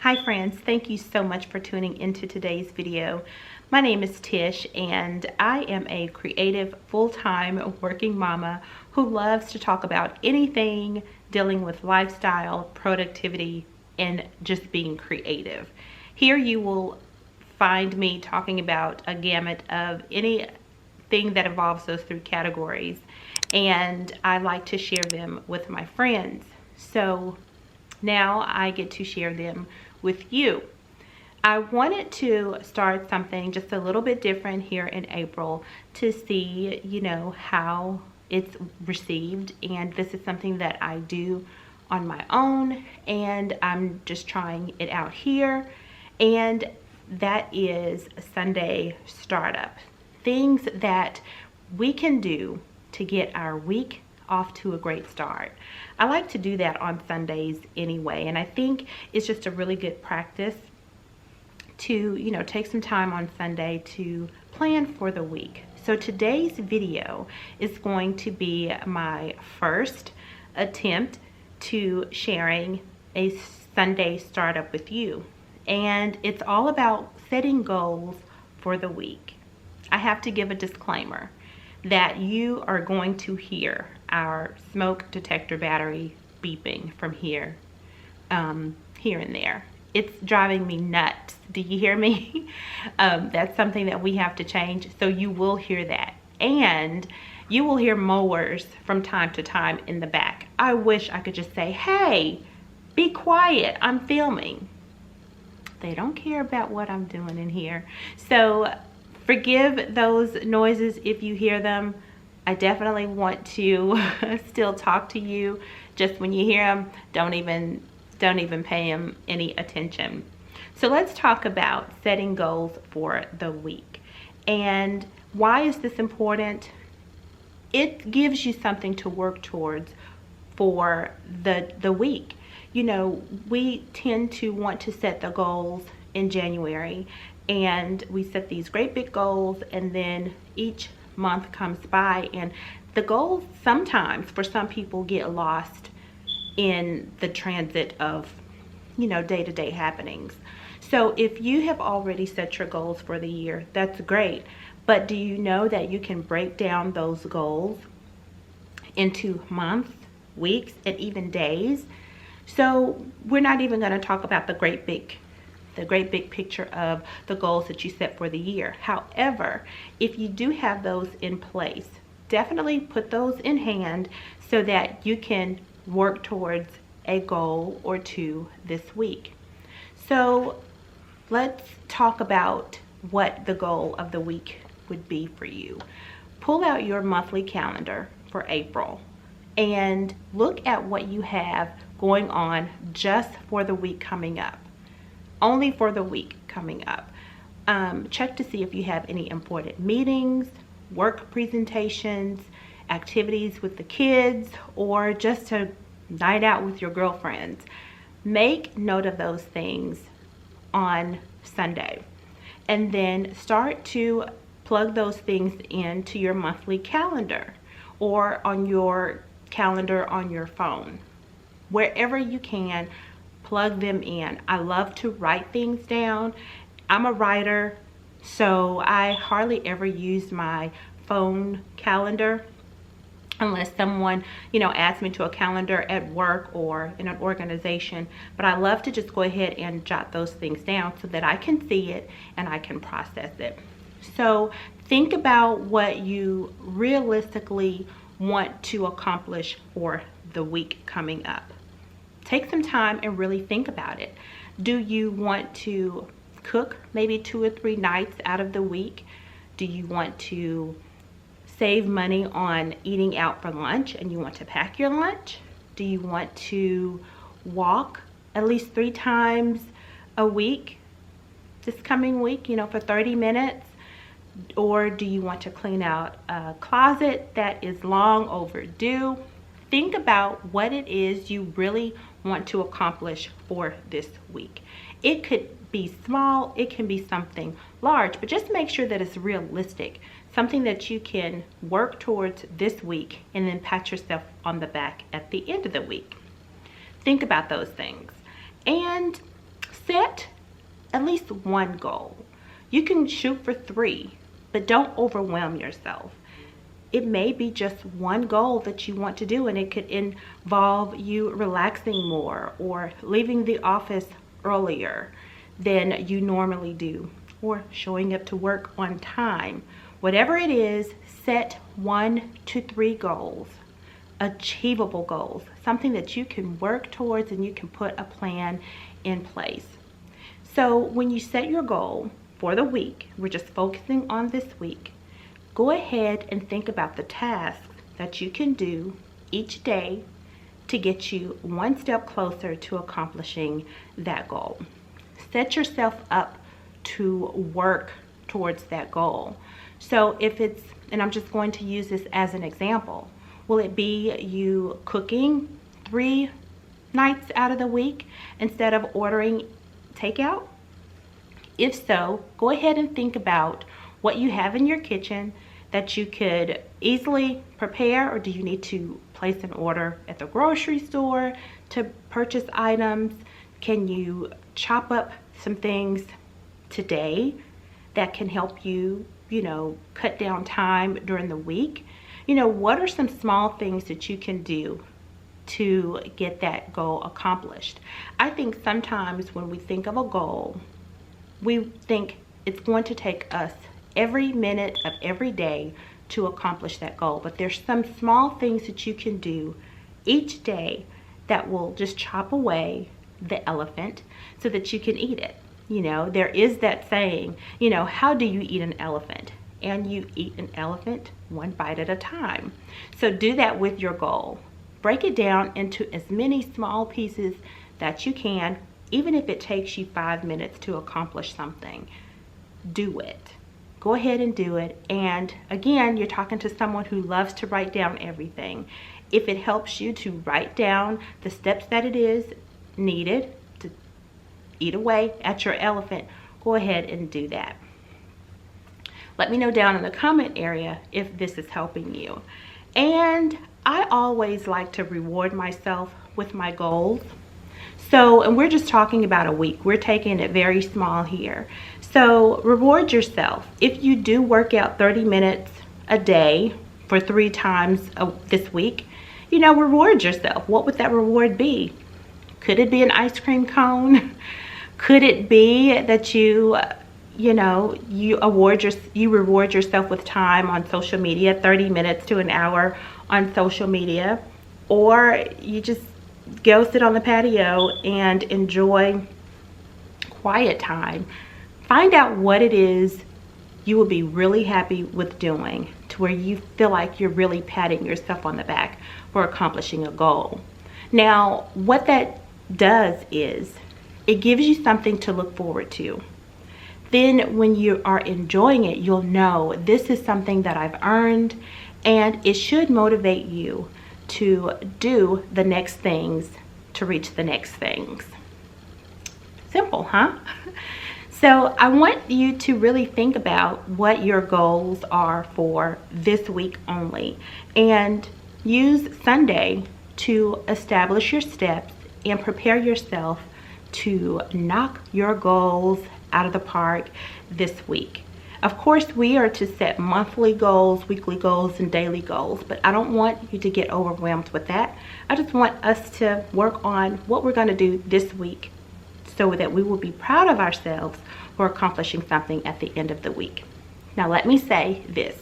Hi friends, thank you so much for tuning into today's video. My name is Tish and I am a creative full-time working mama who loves to talk about anything dealing with lifestyle, productivity, and just being creative. Here you will find me talking about a gamut of anything that involves those three categories, and I like to share them with my friends. So now I get to share them with you. I wanted to start something just a little bit different here in April to see, how it's received. And this is something that I do on my own, and I'm just trying it out here. And that is a Sunday startup. Things that we can do to get our week off to a great start. I like to do that on Sundays anyway, and I think it's just a really good practice to, take some time on Sunday to plan for the week. So today's video is going to be my first attempt to sharing a Sunday startup with you. And it's all about setting goals for the week. I have to give a disclaimer that you are going to hear our smoke detector battery beeping from here and there. It's driving me nuts. Do you hear me? That's something that we have to change. So you will hear that. And you will hear mowers from time to time in the back. I wish I could just say, hey, be quiet, I'm filming. They don't care about what I'm doing in here. So forgive those noises if you hear them. I definitely want to still talk to you. Just when you hear them, don't even pay them any attention. So let's talk about setting goals for the week. And why is this important? It gives you something to work towards for the week. We tend to want to set the goals in January, and we set these great big goals, and then each month comes by and the goals sometimes for some people get lost in the transit of day-to-day happenings. So if you have already set your goals for the year, that's great, but do you know that you can break down those goals into months, weeks, and even days? So we're not even going to talk about the great big picture of the goals that you set for the year. However, if you do have those in place, definitely put those in hand so that you can work towards a goal or two this week. So let's talk about what the goal of the week would be for you. Pull out your monthly calendar for April and look at what you have going on just for the week coming up. Only for the week coming up. Check to see if you have any important meetings, work presentations, activities with the kids, or just a night out with your girlfriends. Make note of those things on Sunday, and then start to plug those things into your monthly calendar or on your calendar on your phone. Wherever you can, plug them in. I love to write things down. I'm a writer, so I hardly ever use my phone calendar unless someone, adds me to a calendar at work or in an organization. But I love to just go ahead and jot those things down so that I can see it and I can process it. So think about what you realistically want to accomplish for the week coming up. Take some time and really think about it. Do you want to cook maybe 2 or 3 nights out of the week? Do you want to save money on eating out for lunch and you want to pack your lunch? Do you want to walk at least 3 times a week this coming week, for 30 minutes? Or do you want to clean out a closet that is long overdue? Think about what it is you really want to accomplish for this week. It could be small, it can be something large, but just make sure that it's realistic, something that you can work towards this week and then pat yourself on the back at the end of the week. Think about those things and set at least one goal. You can shoot for 3, but don't overwhelm yourself. It may be just one goal that you want to do, and it could involve you relaxing more or leaving the office earlier than you normally do, or showing up to work on time. Whatever it is, set 1 to 3 goals, achievable goals, something that you can work towards and you can put a plan in place. So when you set your goal for the week, we're just focusing on this week, go ahead and think about the tasks that you can do each day to get you one step closer to accomplishing that goal. Set yourself up to work towards that goal. So if it's, and I'm just going to use this as an example, will it be you cooking 3 nights out of the week instead of ordering takeout? If so, go ahead and think about what you have in your kitchen that you could easily prepare, or do you need to place an order at the grocery store to purchase items? Can you chop up some things today that can help you, cut down time during the week? What are some small things that you can do to get that goal accomplished? I think sometimes when we think of a goal, we think it's going to take us every minute of every day to accomplish that goal. But there's some small things that you can do each day that will just chop away the elephant so that you can eat it. There is that saying, how do you eat an elephant? And you eat an elephant one bite at a time. So do that with your goal. Break it down into as many small pieces that you can, even if it takes you 5 minutes to accomplish something. Do it. Go ahead and do it. And again, you're talking to someone who loves to write down everything. If it helps you to write down the steps that it is needed to eat away at your elephant, go ahead and do that. Let me know down in the comment area if this is helping you. And I always like to reward myself with my goals. So, and we're just talking about a week. We're taking it very small here. So reward yourself. If you do work out 30 minutes a day for 3 times this week, reward yourself. What would that reward be? Could it be an ice cream cone? Could it be that you reward yourself with time on social media, 30 minutes to an hour on social media, or you just go sit on the patio and enjoy quiet time. Find out what it is you will be really happy with doing to where you feel like you're really patting yourself on the back for accomplishing a goal. Now, what that does is it gives you something to look forward to. Then when you are enjoying it, you'll know this is something that I've earned, and it should motivate you to do the next things to reach the next things. Simple, huh? So I want you to really think about what your goals are for this week only, and use Sunday to establish your steps and prepare yourself to knock your goals out of the park this week. Of course, we are to set monthly goals, weekly goals, and daily goals, but I don't want you to get overwhelmed with that. I just want us to work on what we're going to do this week so that we will be proud of ourselves for accomplishing something at the end of the week. Now, let me say this.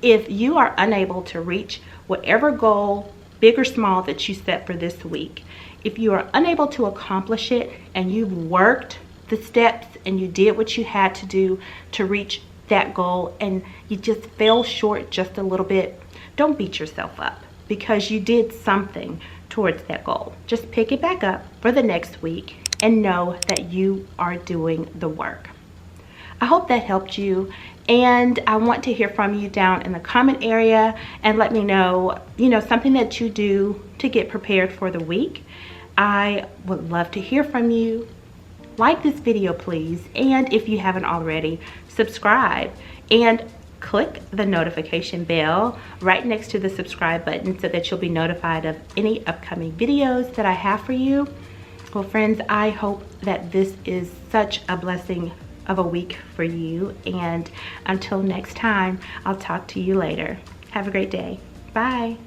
If you are unable to reach whatever goal, big or small, that you set for this week, if you are unable to accomplish it and you've worked the steps and you did what you had to do to reach that goal and you just fell short just a little bit, don't beat yourself up because you did something towards that goal. Just pick it back up for the next week and know that you are doing the work. I hope that helped you, and I want to hear from you down in the comment area and let me know, something that you do to get prepared for the week. I would love to hear from you. Like this video, please, and if you haven't already, subscribe and click the notification bell right next to the subscribe button so that you'll be notified of any upcoming videos that I have for you. Well, friends, I hope that this is such a blessing of a week for you. And until next time, I'll talk to you later. Have a great day. Bye.